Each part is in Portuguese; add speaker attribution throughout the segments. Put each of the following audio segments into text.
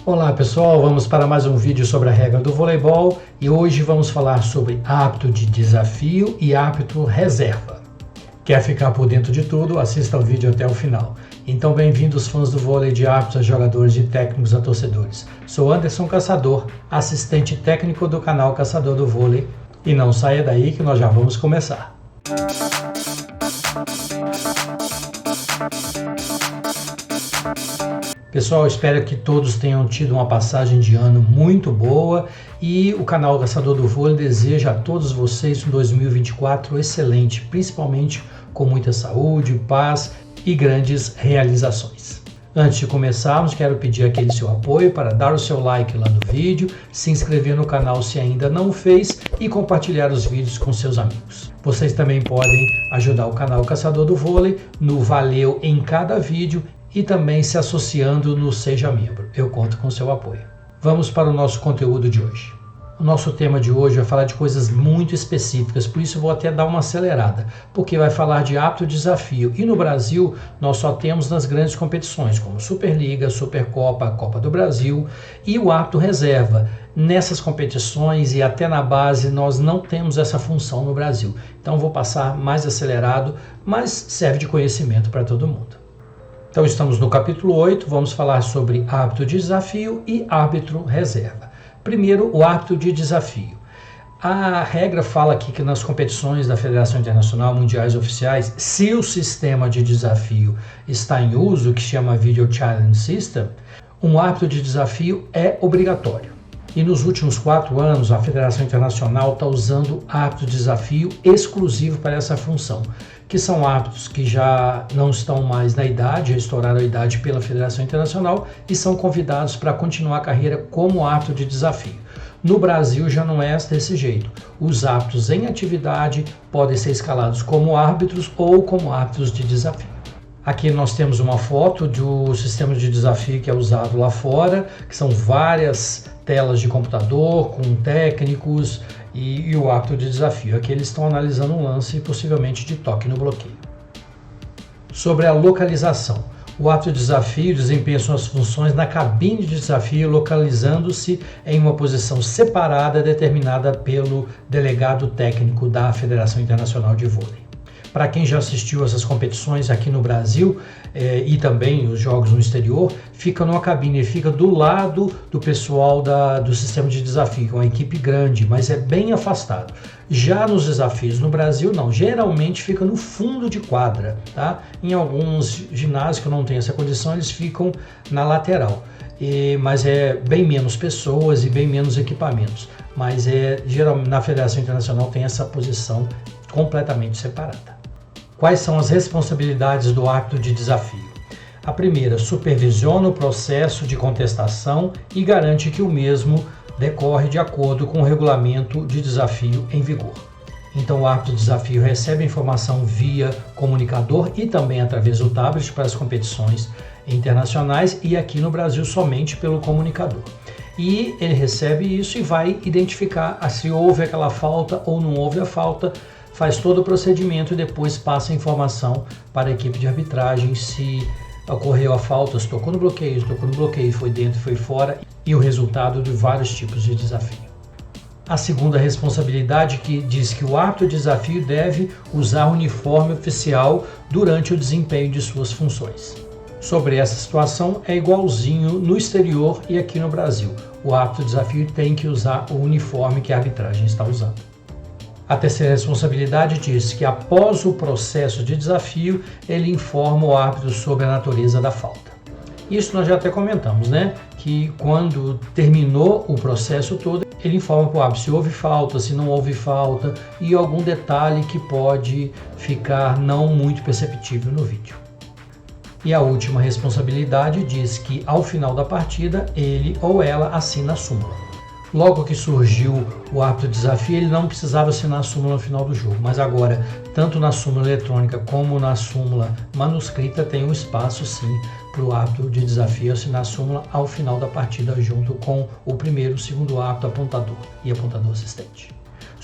Speaker 1: Olá pessoal, vamos para mais um vídeo sobre a regra do voleibol e hoje vamos falar sobre árbitro de desafio e árbitro reserva. Quer ficar por dentro de tudo? Assista ao vídeo até o final. Então bem-vindos fãs do vôlei, de árbitros a jogadores, de técnicos a torcedores. Sou Anderson Caçador, assistente técnico do canal Caçador do Vôlei, e não saia daí que nós já vamos começar. Pessoal, espero que todos tenham tido uma passagem de ano muito boa e o canal Caçador do Vôlei deseja a todos vocês um 2024 excelente, principalmente com muita saúde, paz e grandes realizações. Antes de começarmos, quero pedir aquele seu apoio para dar o seu like lá no vídeo, se inscrever no canal se ainda não o fez e compartilhar os vídeos com seus amigos. Vocês também podem ajudar o canal Caçador do Vôlei no Valeu em cada vídeo e também se associando no Seja Membro. Eu conto com o seu apoio. Vamos para o nosso conteúdo de hoje. O nosso tema de hoje vai falar de coisas muito específicas, por isso eu vou até dar uma acelerada, porque vai falar de árbitro desafio. E no Brasil, nós só temos nas grandes competições, como Superliga, Supercopa, Copa do Brasil e o árbitro reserva. Nessas competições e até na base, nós não temos essa função no Brasil. Então vou passar mais acelerado, mas serve de conhecimento para todo mundo. Então estamos no capítulo 8, vamos falar sobre árbitro de desafio e árbitro reserva. Primeiro, o árbitro de desafio. A regra fala aqui que nas competições da Federação Internacional, mundiais oficiais, se o sistema de desafio está em uso, que se chama Video Challenge System, um árbitro de desafio é obrigatório. E nos últimos 4 anos, a Federação Internacional está usando árbitro de desafio exclusivo para essa função, que são árbitros que já não estão mais na idade, já estouraram a idade pela Federação Internacional e são convidados para continuar a carreira como árbitro de desafio. No Brasil já não é desse jeito. Os árbitros em atividade podem ser escalados como árbitros ou como árbitros de desafio. Aqui nós temos uma foto do sistema de desafio que é usado lá fora, que são várias telas de computador com técnicos e o árbitro de desafio. Aqui eles estão analisando um lance possivelmente de toque no bloqueio. Sobre a localização. O árbitro de desafio desempenha suas funções na cabine de desafio, localizando-se em uma posição separada determinada pelo delegado técnico da Federação Internacional de Vôlei. Para quem já assistiu essas competições aqui no Brasil e também os jogos no exterior, fica numa cabine, fica do lado do pessoal do sistema de desafio, que é uma equipe grande, mas é bem afastado. Já nos desafios no Brasil, não, geralmente fica no fundo de quadra, tá? Em alguns ginásios que não tem essa condição, eles ficam na lateral, mas é bem menos pessoas e bem menos equipamentos. Mas geralmente na Federação Internacional tem essa posição completamente separada. Quais são as responsabilidades do árbitro de desafio? A primeira, supervisiona o processo de contestação e garante que o mesmo decorre de acordo com o regulamento de desafio em vigor. Então o árbitro de desafio recebe informação via comunicador e também através do tablet para as competições internacionais e aqui no Brasil somente pelo comunicador. E ele recebe isso e vai identificar se houve aquela falta ou não houve a falta, faz todo o procedimento e depois passa a informação para a equipe de arbitragem se ocorreu a falta, se tocou no bloqueio, foi dentro, foi fora, e o resultado de vários tipos de desafio. A segunda responsabilidade que diz que o árbitro de desafio deve usar uniforme oficial durante o desempenho de suas funções. Sobre essa situação é igualzinho no exterior e aqui no Brasil. O árbitro de desafio tem que usar o uniforme que a arbitragem está usando. A terceira responsabilidade diz que após o processo de desafio, ele informa o árbitro sobre a natureza da falta. Isso nós já até comentamos, né? Que quando terminou o processo todo, ele informa para o árbitro se houve falta, se não houve falta e algum detalhe que pode ficar não muito perceptível no vídeo. E a última responsabilidade diz que ao final da partida, ele ou ela assina a súmula. Logo que surgiu o árbitro de desafio, ele não precisava assinar a súmula no final do jogo, mas agora, tanto na súmula eletrônica como na súmula manuscrita, tem um espaço sim para o árbitro de desafio assinar a súmula ao final da partida, junto com o primeiro, o segundo árbitro, apontador e apontador assistente.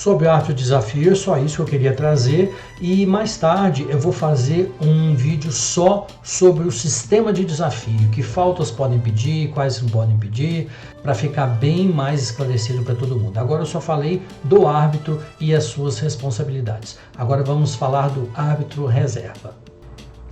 Speaker 1: Sobre o árbitro de desafio, é só isso que eu queria trazer, e mais tarde eu vou fazer um vídeo só sobre o sistema de desafio, que faltas podem pedir, quais não podem pedir, para ficar bem mais esclarecido para todo mundo. Agora eu só falei do árbitro e as suas responsabilidades. Agora vamos falar do árbitro reserva.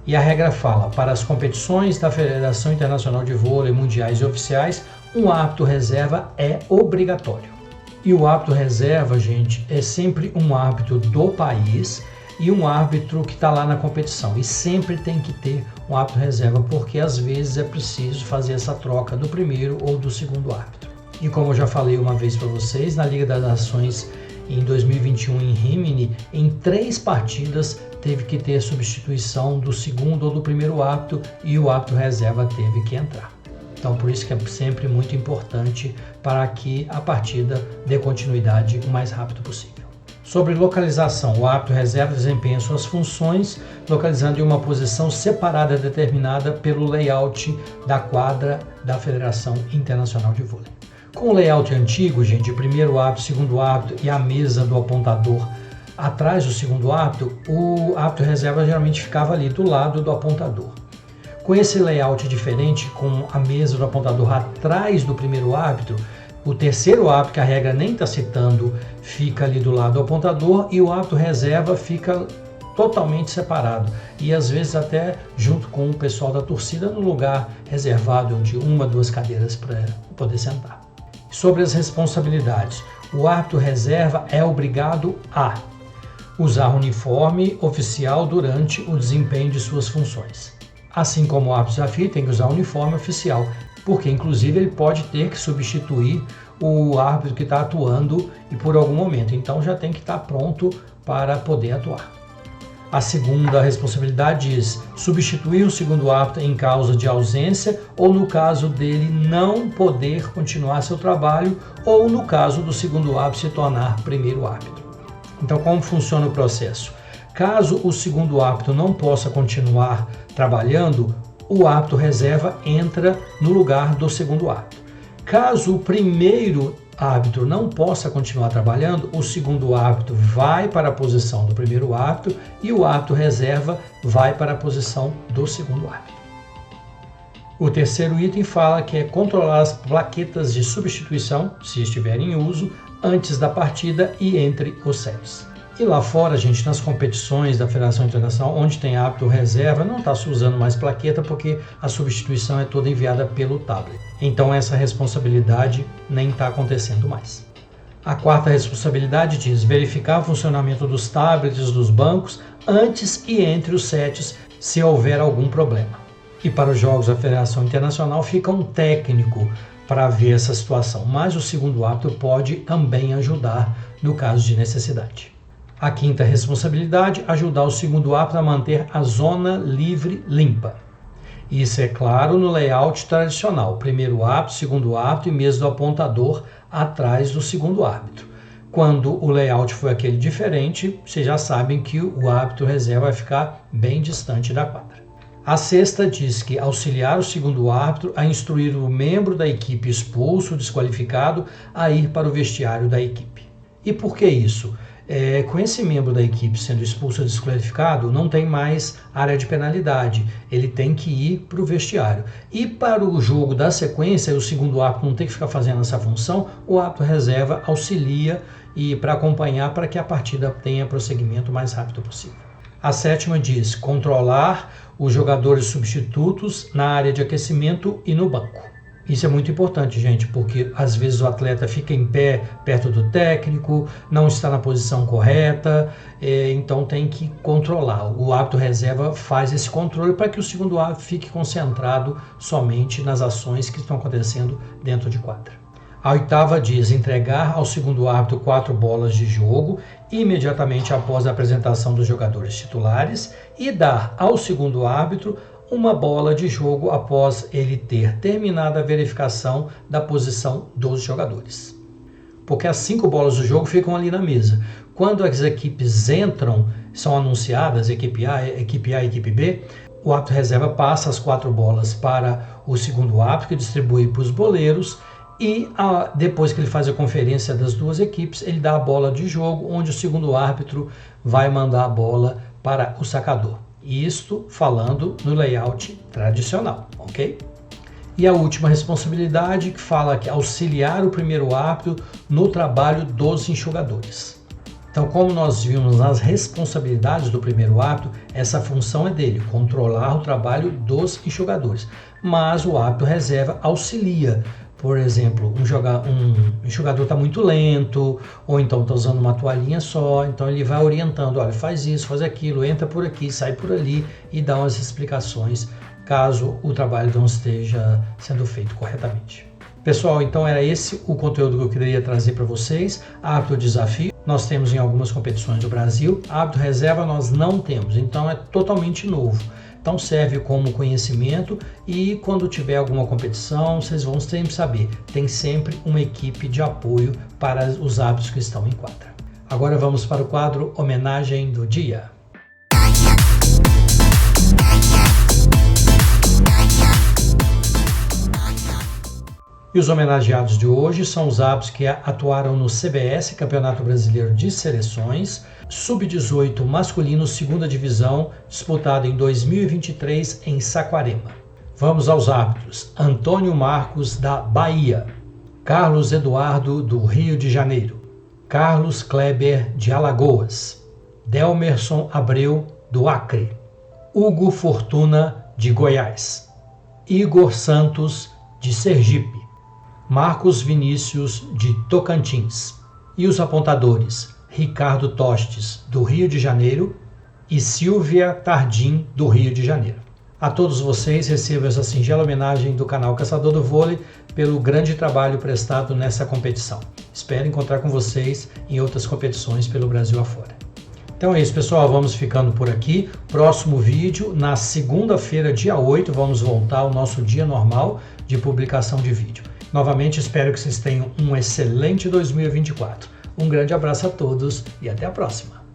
Speaker 1: E a regra fala, para as competições da Federação Internacional de Vôlei, mundiais e oficiais, um árbitro reserva é obrigatório. E o árbitro reserva, gente, é sempre um árbitro do país e um árbitro que está lá na competição. E sempre tem que ter um árbitro reserva, porque às vezes é preciso fazer essa troca do primeiro ou do segundo árbitro. E como eu já falei uma vez para vocês, na Liga das Nações em 2021 em Rimini, em 3 partidas teve que ter substituição do segundo ou do primeiro árbitro e o árbitro reserva teve que entrar. Então, por isso que é sempre muito importante para que a partida dê continuidade o mais rápido possível. Sobre localização, o árbitro reserva desempenha suas funções localizando em uma posição separada determinada pelo layout da quadra da Federação Internacional de Vôlei. Com o layout antigo, gente, o primeiro árbitro, segundo árbitro e a mesa do apontador atrás do segundo árbitro, o árbitro reserva geralmente ficava ali do lado do apontador. Com esse layout diferente, com a mesa do apontador atrás do primeiro árbitro, o terceiro árbitro, que a regra nem está citando, fica ali do lado do apontador e o árbitro reserva fica totalmente separado e às vezes até junto com o pessoal da torcida no lugar reservado de 1 ou 2 cadeiras para poder sentar. Sobre as responsabilidades, o árbitro reserva é obrigado a usar uniforme oficial durante o desempenho de suas funções. Assim como o árbitro de desafio tem que usar uniforme oficial, porque inclusive ele pode ter que substituir o árbitro que está atuando e por algum momento, então já tem que estar pronto para poder atuar. A segunda responsabilidade diz substituir o segundo árbitro em causa de ausência ou no caso dele não poder continuar seu trabalho ou no caso do segundo árbitro se tornar primeiro árbitro. Então, como funciona o processo? Caso o segundo árbitro não possa continuar trabalhando, o árbitro reserva entra no lugar do segundo árbitro. Caso o primeiro árbitro não possa continuar trabalhando, o segundo árbitro vai para a posição do primeiro árbitro e o árbitro reserva vai para a posição do segundo árbitro. O terceiro item fala que é controlar as plaquetas de substituição, se estiverem em uso, antes da partida e entre os sets. E lá fora, gente, nas competições da Federação Internacional, onde tem árbitro reserva, não está se usando mais plaqueta porque a substituição é toda enviada pelo tablet. Então essa responsabilidade nem está acontecendo mais. A quarta responsabilidade diz verificar o funcionamento dos tablets dos bancos antes e entre os sets se houver algum problema. E para os jogos da Federação Internacional fica um técnico para ver essa situação, mas o segundo árbitro pode também ajudar no caso de necessidade. A quinta responsabilidade, ajudar o segundo árbitro a manter a zona livre limpa. Isso é claro no layout tradicional, primeiro árbitro, segundo árbitro e mesa do apontador atrás do segundo árbitro. Quando o layout for aquele diferente, vocês já sabem que o árbitro reserva vai ficar bem distante da quadra. A sexta diz que auxiliar o segundo árbitro a instruir o membro da equipe expulso, desqualificado, a ir para o vestiário da equipe. E por que isso? Com esse membro da equipe sendo expulso ou desqualificado, não tem mais área de penalidade, ele tem que ir para o vestiário. E para o jogo da sequência, o segundo árbitro não tem que ficar fazendo essa função, o árbitro reserva auxilia e para acompanhar para que a partida tenha prosseguimento o mais rápido possível. A sétima diz controlar os jogadores substitutos na área de aquecimento e no banco. Isso é muito importante, gente, porque às vezes o atleta fica em pé perto do técnico, não está na posição correta, então tem que controlar. O árbitro reserva faz esse controle para que o segundo árbitro fique concentrado somente nas ações que estão acontecendo dentro de quadra. A oitava diz entregar ao segundo árbitro 4 bolas de jogo imediatamente após a apresentação dos jogadores titulares e dar ao segundo árbitro uma bola de jogo após ele ter terminado a verificação da posição dos jogadores. Porque as 5 bolas do jogo ficam ali na mesa. Quando as equipes entram, são anunciadas, equipe A, equipe B, o árbitro reserva passa as 4 bolas para o segundo árbitro, que distribui para os boleiros, E depois que ele faz a conferência das duas equipes, ele dá a bola de jogo, onde o segundo árbitro vai mandar a bola para o sacador. Isto falando no layout tradicional, ok? E a última responsabilidade que fala que auxiliar o primeiro árbitro no trabalho dos enxugadores. Então, como nós vimos nas responsabilidades do primeiro árbitro, essa função é dele, controlar o trabalho dos enxugadores. Mas o árbitro reserva auxilia. Por exemplo, um enxugador está muito lento, ou então está usando uma toalhinha só, então ele vai orientando, olha, faz isso, faz aquilo, entra por aqui, sai por ali e dá umas explicações caso o trabalho não esteja sendo feito corretamente. Pessoal, então era esse o conteúdo que eu queria trazer para vocês. Árbitro desafio, nós temos em algumas competições do Brasil, árbitro reserva nós não temos, então é totalmente novo. Então serve como conhecimento e quando tiver alguma competição, vocês vão sempre saber, tem sempre uma equipe de apoio para os árbitros que estão em quadra. Agora vamos para o quadro Homenagem do Dia. E os homenageados de hoje são os árbitros que atuaram no CBS, Campeonato Brasileiro de Seleções, Sub-18 masculino, segunda divisão, disputado em 2023 em Saquarema. Vamos aos árbitros. Antônio Marcos, da Bahia. Carlos Eduardo, do Rio de Janeiro. Carlos Kleber, de Alagoas. Delmerson Abreu, do Acre. Hugo Fortuna, de Goiás. Igor Santos, de Sergipe. Marcos Vinícius, de Tocantins. E os apontadores, Ricardo Tostes, do Rio de Janeiro, e Silvia Tardim, do Rio de Janeiro. A todos vocês recebam essa singela homenagem do canal Caçador do Vôlei pelo grande trabalho prestado nessa competição. Espero encontrar com vocês em outras competições pelo Brasil afora. Então é isso, pessoal, vamos ficando por aqui. Próximo vídeo, na segunda-feira, dia 8, vamos voltar ao nosso dia normal de publicação de vídeo. Novamente, espero que vocês tenham um excelente 2024. Um grande abraço a todos e até a próxima!